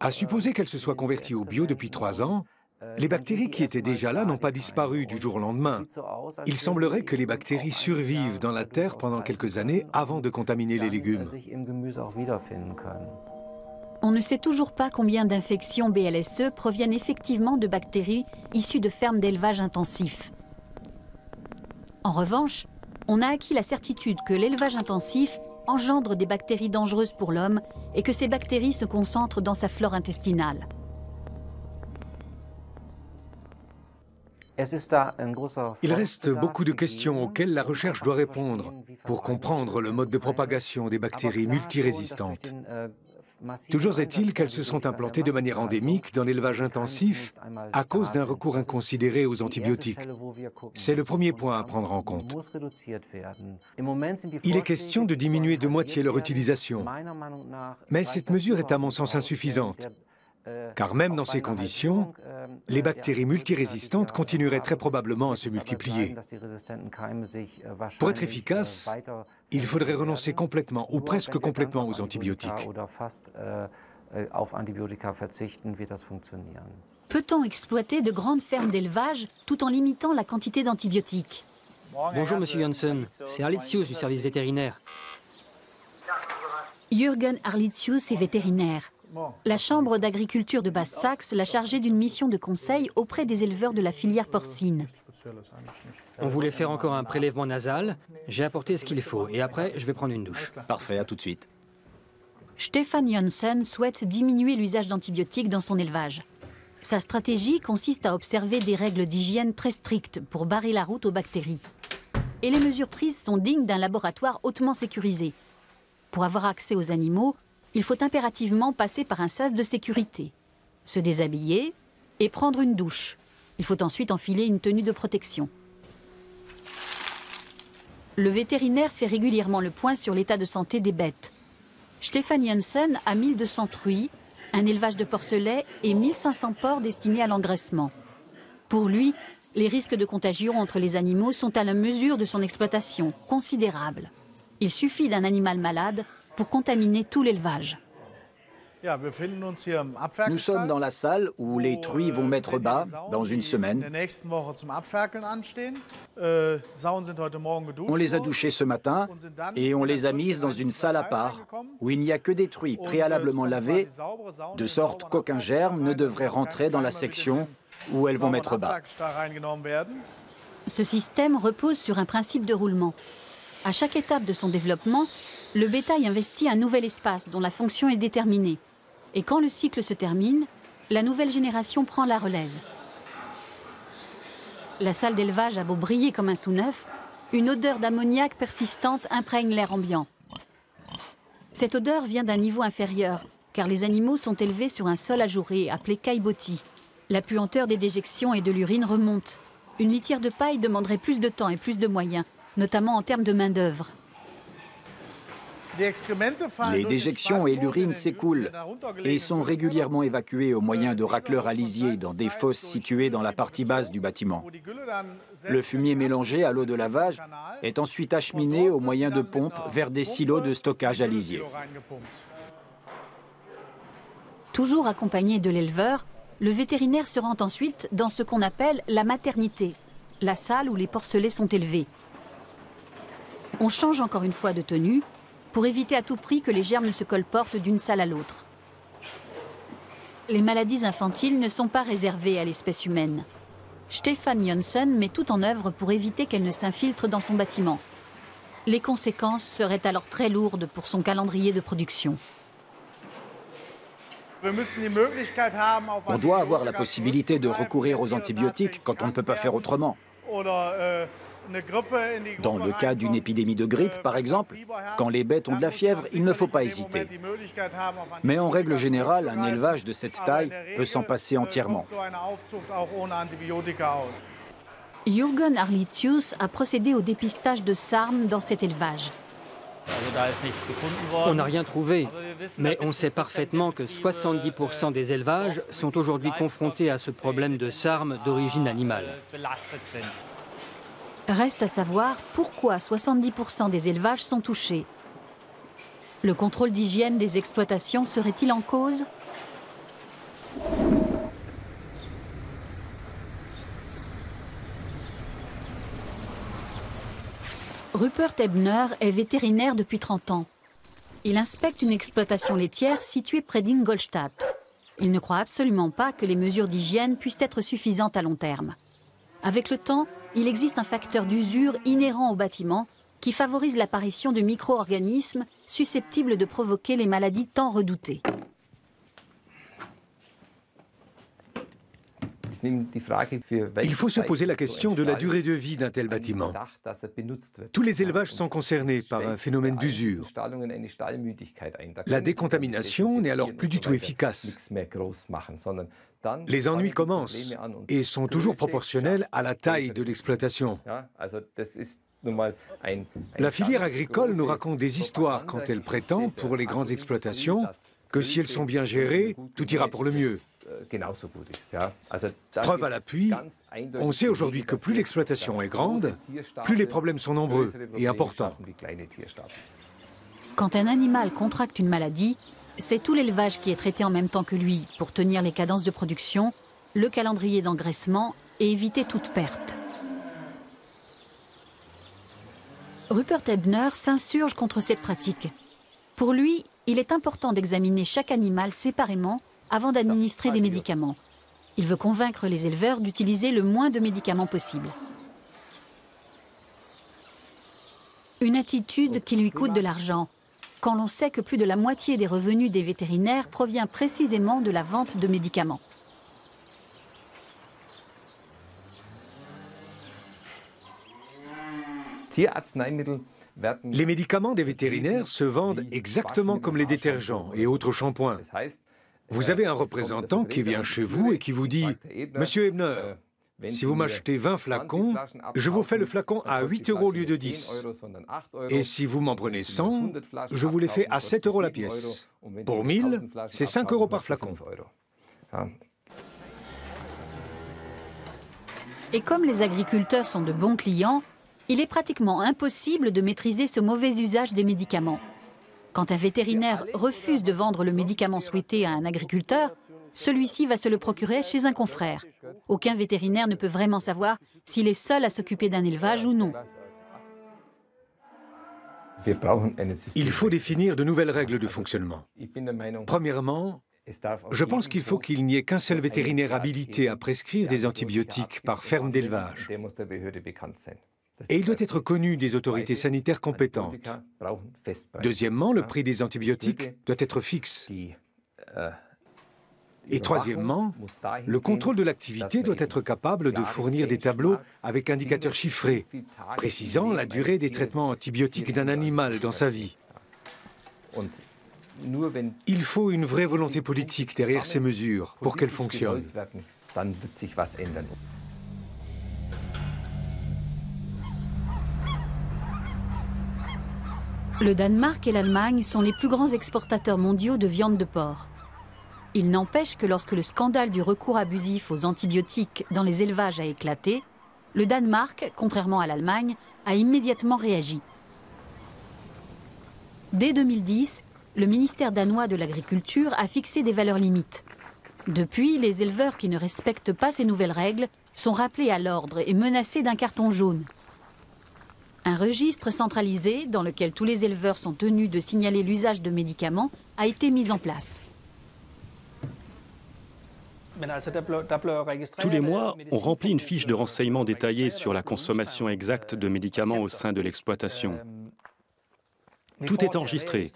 S6: À supposer qu'elles se soient converties au bio depuis 3 ans, les bactéries qui étaient déjà là n'ont pas disparu du jour au lendemain. Il semblerait que les bactéries survivent dans la terre pendant quelques années avant de contaminer les légumes.
S1: On ne sait toujours pas combien d'infections BLSE proviennent effectivement de bactéries issues de fermes d'élevage intensif. En revanche, on a acquis la certitude que l'élevage intensif engendre des bactéries dangereuses pour l'homme et que ces bactéries se concentrent dans sa flore intestinale.
S6: Il reste beaucoup de questions auxquelles la recherche doit répondre pour comprendre le mode de propagation des bactéries multirésistantes. Toujours est-il qu'elles se sont implantées de manière endémique dans l'élevage intensif à cause d'un recours inconsidéré aux antibiotiques. C'est le premier point à prendre en compte. Il est question de diminuer de moitié leur utilisation. Mais cette mesure est à mon sens insuffisante. Car même dans ces conditions, les bactéries multirésistantes continueraient très probablement à se multiplier. Pour être efficace, il faudrait renoncer complètement ou presque complètement aux antibiotiques.
S1: Peut-on exploiter de grandes fermes d'élevage tout en limitant la quantité d'antibiotiques?
S2: Bonjour Monsieur Janssen, c'est Arlitius du service vétérinaire.
S1: Jürgen Arlitius est vétérinaire. La Chambre d'agriculture de Basse-Saxe l'a chargé d'une mission de conseil auprès des éleveurs de la filière porcine.
S2: On voulait faire encore un prélèvement nasal, j'ai apporté ce qu'il faut et après je vais prendre une douche.
S3: Parfait, à tout de suite.
S1: Stefan Janssen souhaite diminuer l'usage d'antibiotiques dans son élevage. Sa stratégie consiste à observer des règles d'hygiène très strictes pour barrer la route aux bactéries. Et les mesures prises sont dignes d'un laboratoire hautement sécurisé. Pour avoir accès aux animaux, il faut impérativement passer par un sas de sécurité, se déshabiller et prendre une douche. Il faut ensuite enfiler une tenue de protection. Le vétérinaire fait régulièrement le point sur l'état de santé des bêtes. Stefan Janssen a 1200 truies, un élevage de porcelets et 1500 porcs destinés à l'engraissement. Pour lui, les risques de contagion entre les animaux sont à la mesure de son exploitation, considérables. Il suffit d'un animal malade pour contaminer tout l'élevage.
S3: Nous sommes dans la salle où les truies vont mettre bas dans une semaine. On les a douchées ce matin et on les a mises dans une salle à part où il n'y a que des truies préalablement lavées, de sorte qu'aucun germe ne devrait rentrer dans la section où elles vont mettre bas.
S1: Ce système repose sur un principe de roulement. À chaque étape de son développement, le bétail investit un nouvel espace dont la fonction est déterminée. Et quand le cycle se termine, la nouvelle génération prend la relève. La salle d'élevage a beau briller comme un sous-neuf, une odeur d'ammoniac persistante imprègne l'air ambiant. Cette odeur vient d'un niveau inférieur, car les animaux sont élevés sur un sol ajouré, appelé caillebotis. La puanteur des déjections et de l'urine remonte. Une litière de paille demanderait plus de temps et plus de moyens, notamment en termes de main-d'œuvre.
S3: Les déjections et l'urine s'écoulent et sont régulièrement évacuées au moyen de racleurs à lisier dans des fosses situées dans la partie basse du bâtiment. Le fumier mélangé à l'eau de lavage est ensuite acheminé au moyen de pompes vers des silos de stockage à lisier.
S1: Toujours accompagné de l'éleveur, le vétérinaire se rend ensuite dans ce qu'on appelle la maternité, la salle où les porcelets sont élevés. On change encore une fois de tenue pour éviter à tout prix que les germes ne se colportent d'une salle à l'autre. Les maladies infantiles ne sont pas réservées à l'espèce humaine. Stefan Janssen met tout en œuvre pour éviter qu'elles ne s'infiltrent dans son bâtiment. Les conséquences seraient alors très lourdes pour son calendrier de production.
S3: On doit avoir la possibilité de recourir aux antibiotiques quand on ne peut pas faire autrement. Dans le cas d'une épidémie de grippe, par exemple, quand les bêtes ont de la fièvre, il ne faut pas hésiter. Mais en règle générale, un élevage de cette taille peut s'en passer entièrement.
S1: Jürgen Arlitius a procédé au dépistage de SARM dans cet élevage.
S2: On n'a rien trouvé, mais on sait parfaitement que 70% des élevages sont aujourd'hui confrontés à ce problème de sarmes d'origine animale.
S1: Reste à savoir pourquoi 70% des élevages sont touchés. Le contrôle d'hygiène des exploitations serait-il en cause ? Rupert Ebner est vétérinaire depuis 30 ans. Il inspecte une exploitation laitière située près d'Ingolstadt. Il ne croit absolument pas que les mesures d'hygiène puissent être suffisantes à long terme. Avec le temps, il existe un facteur d'usure inhérent au bâtiment qui favorise l'apparition de micro-organismes susceptibles de provoquer les maladies tant redoutées.
S6: Il faut se poser la question de la durée de vie d'un tel bâtiment. Tous les élevages sont concernés par un phénomène d'usure. La décontamination n'est alors plus du tout efficace. Les ennuis commencent et sont toujours proportionnels à la taille de l'exploitation. La filière agricole nous raconte des histoires quand elle prétend, pour les grandes exploitations, que si elles sont bien gérées, tout ira pour le mieux. Preuve à l'appui, on sait aujourd'hui que plus l'exploitation est grande, plus les problèmes sont nombreux et importants.
S1: Quand un animal contracte une maladie, c'est tout l'élevage qui est traité en même temps que lui pour tenir les cadences de production, le calendrier d'engraissement et éviter toute perte. Rupert Ebner s'insurge contre cette pratique. Pour lui, il est important d'examiner chaque animal séparément avant d'administrer des médicaments. Il veut convaincre les éleveurs d'utiliser le moins de médicaments possible. Une attitude qui lui coûte de l'argent, quand l'on sait que plus de la moitié des revenus des vétérinaires provient précisément de la vente de médicaments.
S6: Les médicaments des vétérinaires se vendent exactement comme les détergents et autres shampoings. Vous avez un représentant qui vient chez vous et qui vous dit « Monsieur Ebner, si vous m'achetez 20 flacons, je vous fais le flacon à 8 € au lieu de 10. Et si vous m'en prenez 100, je vous les fais à 7 € la pièce. Pour 1000, c'est 5 € par flacon. »
S1: Et comme les agriculteurs sont de bons clients, il est pratiquement impossible de maîtriser ce mauvais usage des médicaments. Quand un vétérinaire refuse de vendre le médicament souhaité à un agriculteur, celui-ci va se le procurer chez un confrère. Aucun vétérinaire ne peut vraiment savoir s'il est seul à s'occuper d'un élevage ou non.
S6: Il faut définir de nouvelles règles de fonctionnement. Premièrement, je pense qu'il faut qu'il n'y ait qu'un seul vétérinaire habilité à prescrire des antibiotiques par ferme d'élevage. Et il doit être connu des autorités sanitaires compétentes. Deuxièmement, le prix des antibiotiques doit être fixe. Et troisièmement, le contrôle de l'activité doit être capable de fournir des tableaux avec indicateurs chiffrés, précisant la durée des traitements antibiotiques d'un animal dans sa vie. Il faut une vraie volonté politique derrière ces mesures pour qu'elles fonctionnent.
S1: Le Danemark et l'Allemagne sont les plus grands exportateurs mondiaux de viande de porc. Il n'empêche que lorsque le scandale du recours abusif aux antibiotiques dans les élevages a éclaté, le Danemark, contrairement à l'Allemagne, a immédiatement réagi. Dès 2010, le ministère danois de l'Agriculture a fixé des valeurs limites. Depuis, les éleveurs qui ne respectent pas ces nouvelles règles sont rappelés à l'ordre et menacés d'un carton jaune. Un registre centralisé, dans lequel tous les éleveurs sont tenus de signaler l'usage de médicaments, a été mis en place.
S4: Tous les mois, on remplit une fiche de renseignement détaillée sur la consommation exacte de médicaments au sein de l'exploitation. Tout est enregistré.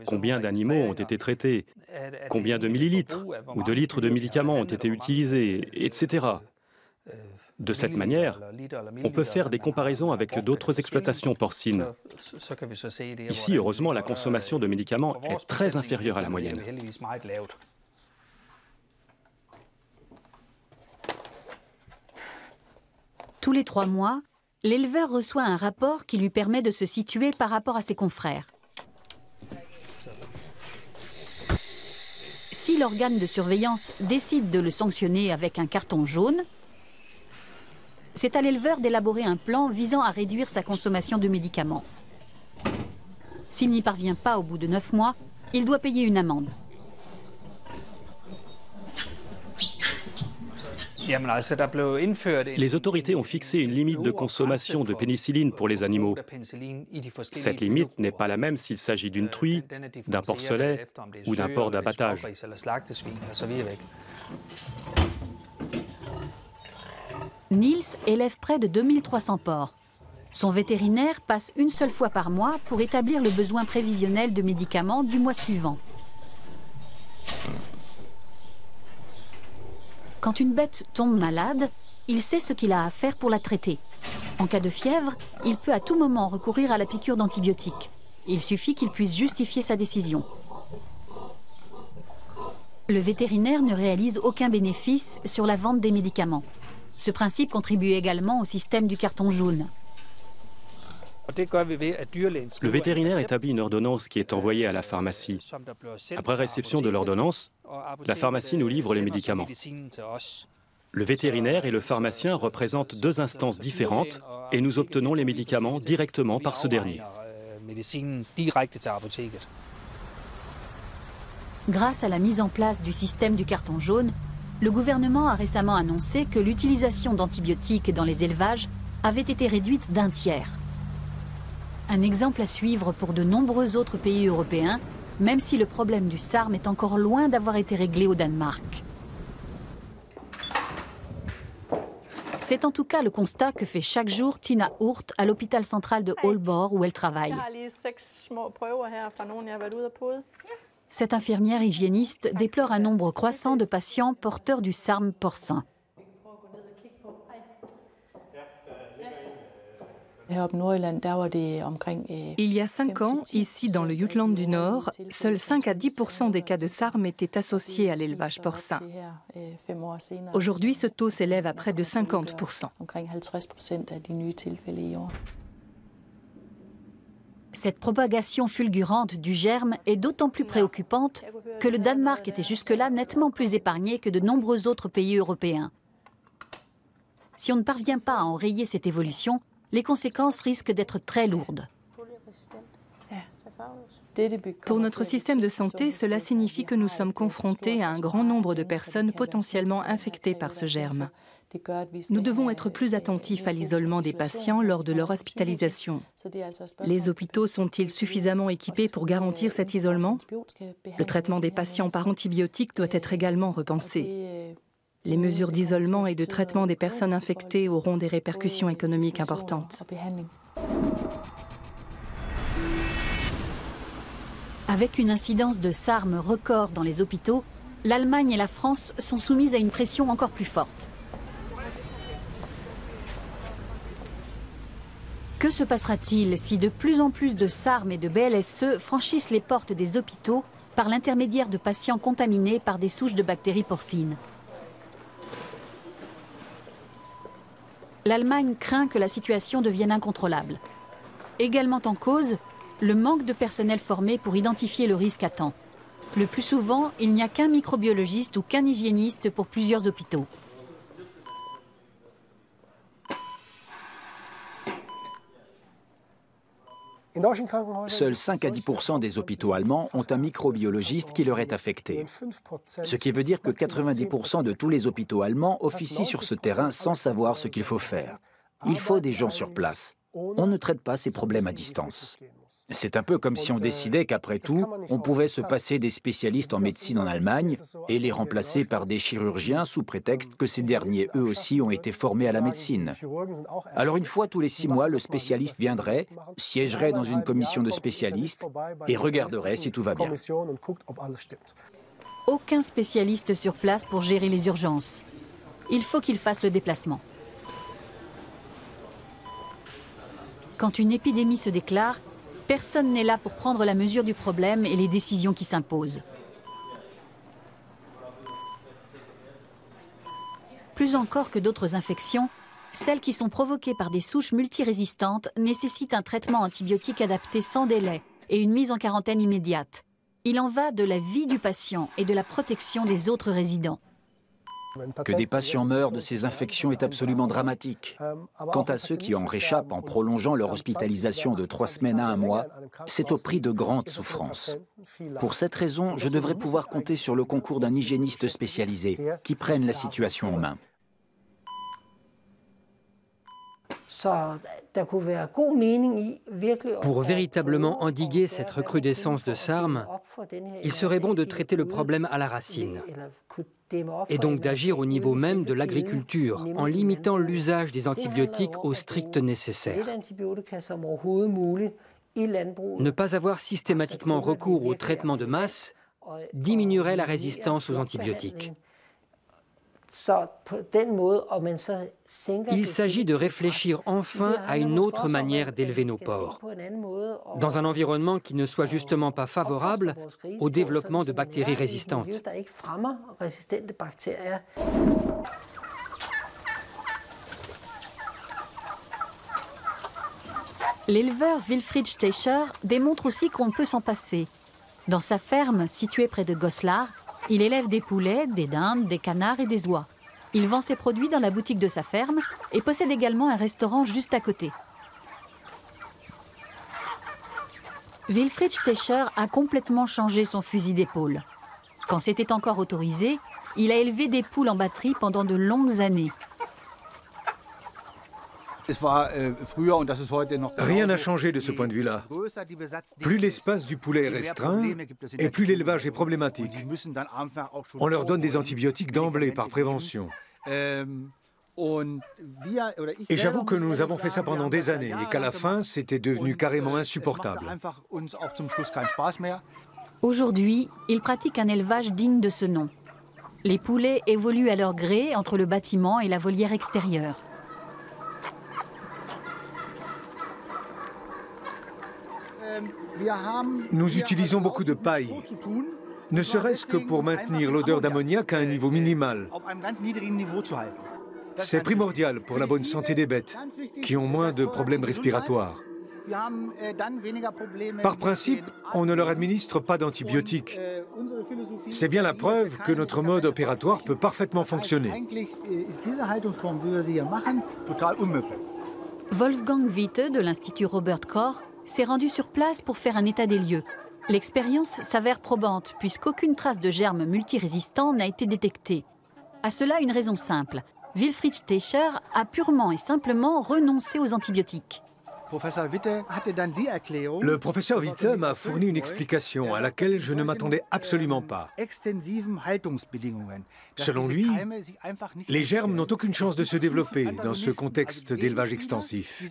S4: Combien d'animaux ont été traités, combien de millilitres ou de litres de médicaments ont été utilisés, etc. De cette manière, on peut faire des comparaisons avec d'autres exploitations porcines. Ici, heureusement, la consommation de médicaments est très inférieure à la moyenne.
S1: Tous les 3 mois, l'éleveur reçoit un rapport qui lui permet de se situer par rapport à ses confrères. Si l'organe de surveillance décide de le sanctionner avec un carton jaune, c'est à l'éleveur d'élaborer un plan visant à réduire sa consommation de médicaments. S'il n'y parvient pas au bout de 9 mois, il doit payer une amende.
S4: Les autorités ont fixé une limite de consommation de pénicilline pour les animaux. Cette limite n'est pas la même s'il s'agit d'une truie, d'un porcelet ou d'un porc d'abattage.
S1: Niels élève près de 2300 porcs. Son vétérinaire passe une seule fois par mois pour établir le besoin prévisionnel de médicaments du mois suivant. Quand une bête tombe malade, il sait ce qu'il a à faire pour la traiter. En cas de fièvre, il peut à tout moment recourir à la piqûre d'antibiotiques. Il suffit qu'il puisse justifier sa décision. Le vétérinaire ne réalise aucun bénéfice sur la vente des médicaments. Ce principe contribue également au système du carton jaune.
S4: Le vétérinaire établit une ordonnance qui est envoyée à la pharmacie. Après réception de l'ordonnance, la pharmacie nous livre les médicaments. Le vétérinaire et le pharmacien représentent deux instances différentes et nous obtenons les médicaments directement par ce dernier.
S1: Grâce à la mise en place du système du carton jaune, le gouvernement a récemment annoncé que l'utilisation d'antibiotiques dans les élevages avait été réduite d'un tiers. Un exemple à suivre pour de nombreux autres pays européens, même si le problème du SARM est encore loin d'avoir été réglé au Danemark. C'est en tout cas le constat que fait chaque jour Tina Hurt à l'hôpital central de Aalborg où elle travaille. Cette infirmière hygiéniste déplore un nombre croissant de patients porteurs du SARM porcin.
S5: Il y a 5 ans, ici dans le Jutland du Nord, seuls 5 à 10% des cas de SARM étaient associés à l'élevage porcin. Aujourd'hui, ce taux s'élève à près de 50%.
S1: Cette propagation fulgurante du germe est d'autant plus préoccupante que le Danemark était jusque-là nettement plus épargné que de nombreux autres pays européens. Si on ne parvient pas à enrayer cette évolution, les conséquences risquent d'être très lourdes.
S5: Pour notre système de santé, cela signifie que nous sommes confrontés à un grand nombre de personnes potentiellement infectées par ce germe. Nous devons être plus attentifs à l'isolement des patients lors de leur hospitalisation. Les hôpitaux sont-ils suffisamment équipés pour garantir cet isolement? Le traitement des patients par antibiotiques doit être également repensé. Les mesures d'isolement et de traitement des personnes infectées auront des répercussions économiques importantes.
S1: Avec une incidence de SARM record dans les hôpitaux, l'Allemagne et la France sont soumises à une pression encore plus forte. Que se passera-t-il si de plus en plus de SARM et de BLSE franchissent les portes des hôpitaux par l'intermédiaire de patients contaminés par des souches de bactéries porcines? L'Allemagne craint que la situation devienne incontrôlable. Également en cause, le manque de personnel formé pour identifier le risque à temps. Le plus souvent, il n'y a qu'un microbiologiste ou qu'un hygiéniste pour plusieurs hôpitaux.
S3: Seuls 5 à 10% des hôpitaux allemands ont un microbiologiste qui leur est affecté. Ce qui veut dire que 90% de tous les hôpitaux allemands officient sur ce terrain sans savoir ce qu'il faut faire. Il faut des gens sur place. On ne traite pas ces problèmes à distance. C'est un peu comme si on décidait qu'après tout, on pouvait se passer des spécialistes en médecine en Allemagne et les remplacer par des chirurgiens sous prétexte que ces derniers, eux aussi, ont été formés à la médecine. Alors une fois tous les 6 mois, le spécialiste viendrait, siégerait dans une commission de spécialistes et regarderait si tout va bien.
S1: Aucun spécialiste sur place pour gérer les urgences. Il faut qu'il fasse le déplacement. Quand une épidémie se déclare, personne n'est là pour prendre la mesure du problème et les décisions qui s'imposent. Plus encore que d'autres infections, Celles qui sont provoquées par des souches multirésistantes nécessitent un traitement antibiotique adapté sans délai et une mise en quarantaine immédiate. Il en va de la vie du patient et de la protection des autres résidents.
S3: Que des patients meurent de ces infections est absolument dramatique. Quant à ceux qui en réchappent en prolongeant leur hospitalisation de 3 semaines à 1 mois, c'est au prix de grandes souffrances. Pour cette raison, je devrais pouvoir compter sur le concours d'un hygiéniste spécialisé qui prenne la situation en main.
S2: Pour véritablement endiguer cette recrudescence de SARM, il serait bon de traiter le problème à la racine, et donc d'agir au niveau même de l'agriculture, en limitant l'usage des antibiotiques au strict nécessaire. Ne pas avoir systématiquement recours au traitement de masse diminuerait la résistance aux antibiotiques. Il s'agit de réfléchir enfin à une autre manière d'élever nos porcs, dans un environnement qui ne soit justement pas favorable au développement de bactéries résistantes.
S1: L'éleveur Wilfried Stecher démontre aussi qu'on peut s'en passer. Dans sa ferme, située près de Goslar, il élève des poulets, des dindes, des canards et des oies. Il vend ses produits dans la boutique de sa ferme et possède également un restaurant juste à côté. Wilfried Stecher a complètement changé son fusil d'épaule. Quand c'était encore autorisé, il a élevé des poules en batterie pendant de longues années.
S6: Rien n'a changé de ce point de vue-là. Plus l'espace du poulet est restreint, et plus l'élevage est problématique. On leur donne des antibiotiques d'emblée par prévention. Et j'avoue que nous avons fait ça pendant des années, et qu'à la fin, c'était devenu carrément insupportable.
S1: Aujourd'hui, il pratique un élevage digne de ce nom. Les poulets évoluent à leur gré entre le bâtiment et la volière extérieure.
S6: Nous utilisons beaucoup de paille, ne serait-ce que pour maintenir l'odeur d'ammoniac à un niveau minimal. C'est primordial pour la bonne santé des bêtes, qui ont moins de problèmes respiratoires. Par principe, on ne leur administre pas d'antibiotiques. C'est bien la preuve que notre mode opératoire peut parfaitement fonctionner.
S1: Wolfgang Witte de l'Institut Robert Koch s'est rendu sur place pour faire un état des lieux. L'expérience s'avère probante puisqu'aucune trace de germes multirésistants n'a été détectée. À cela, une raison simple. Wilfried Stecher a purement et simplement renoncé aux antibiotiques.
S6: Le professeur Witte m'a fourni une explication à laquelle je ne m'attendais absolument pas. Selon lui, les germes n'ont aucune chance de se développer dans ce contexte d'élevage extensif.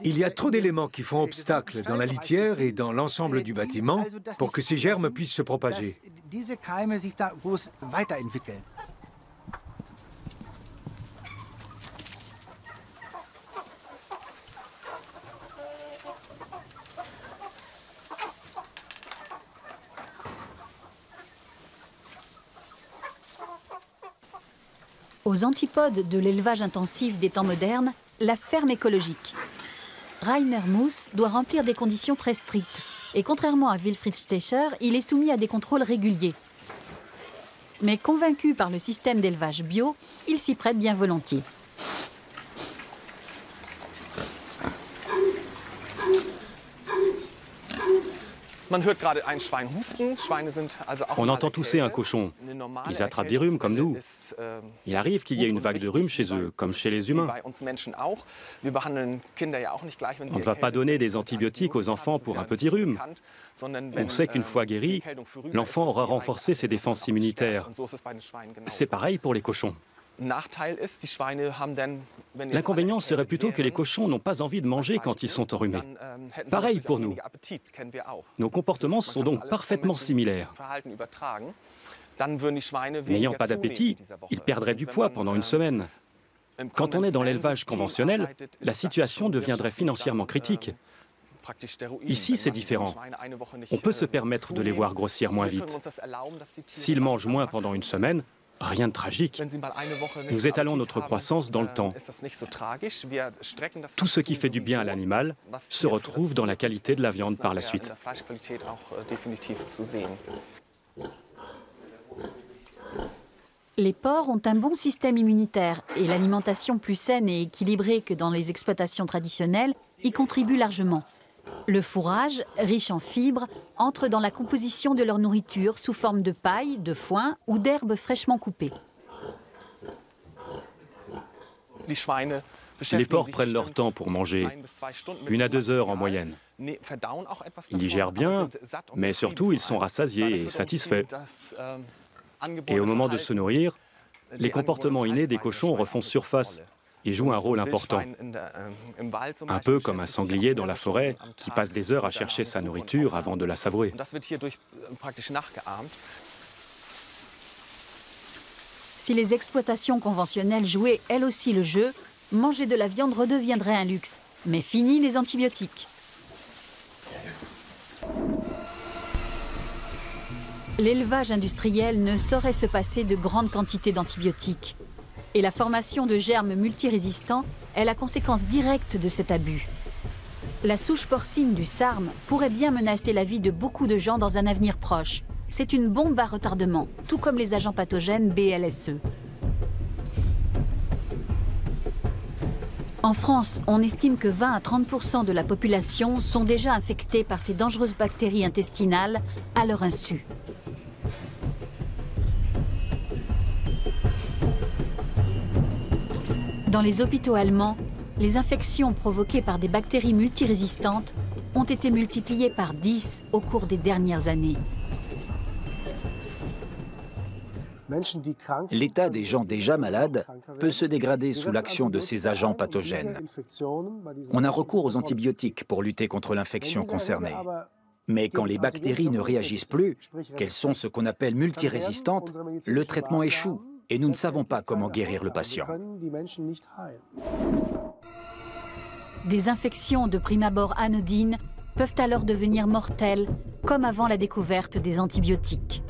S6: Il y a trop d'éléments qui font obstacle dans la litière et dans l'ensemble du bâtiment pour que ces germes puissent se propager.
S1: Aux antipodes de l'élevage intensif des temps modernes, la ferme écologique. Rainer Muss doit remplir des conditions très strictes. Et contrairement à Wilfried Stecher, il est soumis à des contrôles réguliers. Mais convaincu par le système d'élevage bio, il s'y prête bien volontiers.
S4: On entend tousser un cochon. Ils attrapent des rhumes comme nous. Il arrive qu'il y ait une vague de rhume chez eux, comme chez les humains. On ne va pas donner des antibiotiques aux enfants pour un petit rhume. On sait qu'une fois guéri, l'enfant aura renforcé ses défenses immunitaires. C'est pareil pour les cochons. L'inconvénient serait plutôt que les cochons n'ont pas envie de manger quand ils sont enrhumés. Pareil pour nous. Nos comportements sont donc parfaitement similaires. N'ayant pas d'appétit, ils perdraient du poids pendant une semaine. Quand on est dans l'élevage conventionnel, la situation deviendrait financièrement critique. Ici, c'est différent. On peut se permettre de les voir grossir moins vite. S'ils mangent moins pendant une semaine, Rien de tragique. Nous étalons notre croissance dans le temps. Tout ce qui fait du bien à l'animal se retrouve dans la qualité de la viande par la suite.
S1: Les porcs ont un bon système immunitaire et l'alimentation plus saine et équilibrée que dans les exploitations traditionnelles y contribue largement. Le fourrage, riche en fibres, entre dans la composition de leur nourriture sous forme de paille, de foin ou d'herbes fraîchement coupées.
S4: Les porcs prennent leur temps pour manger, 1 à 2 heures en moyenne. Ils digèrent bien, mais surtout ils sont rassasiés et satisfaits. Et au moment de se nourrir, les comportements innés des cochons refont surface et jouent un rôle important. Un peu comme un sanglier dans la forêt qui passe des heures à chercher sa nourriture avant de la savourer.
S1: Si les exploitations conventionnelles jouaient elles aussi le jeu, manger de la viande redeviendrait un luxe. Mais fini les antibiotiques. L'élevage industriel ne saurait se passer de grandes quantités d'antibiotiques. Et la formation de germes multirésistants est la conséquence directe de cet abus. La souche porcine du sarme pourrait bien menacer la vie de beaucoup de gens dans un avenir proche. C'est une bombe à retardement, tout comme les agents pathogènes BLSE. En France, on estime que 20 à 30% de la population sont déjà infectés par ces dangereuses bactéries intestinales à leur insu. Dans les hôpitaux allemands, les infections provoquées par des bactéries multirésistantes ont été multipliées par 10 au cours des dernières années.
S3: L'état des gens déjà malades peut se dégrader sous l'action de ces agents pathogènes. On a recours aux antibiotiques pour lutter contre l'infection concernée. Mais quand les bactéries ne réagissent plus, qu'elles sont ce qu'on appelle multirésistantes, le traitement échoue et nous ne savons pas comment guérir le patient.
S1: Des infections de prime abord anodines peuvent alors devenir mortelles, comme avant la découverte des antibiotiques.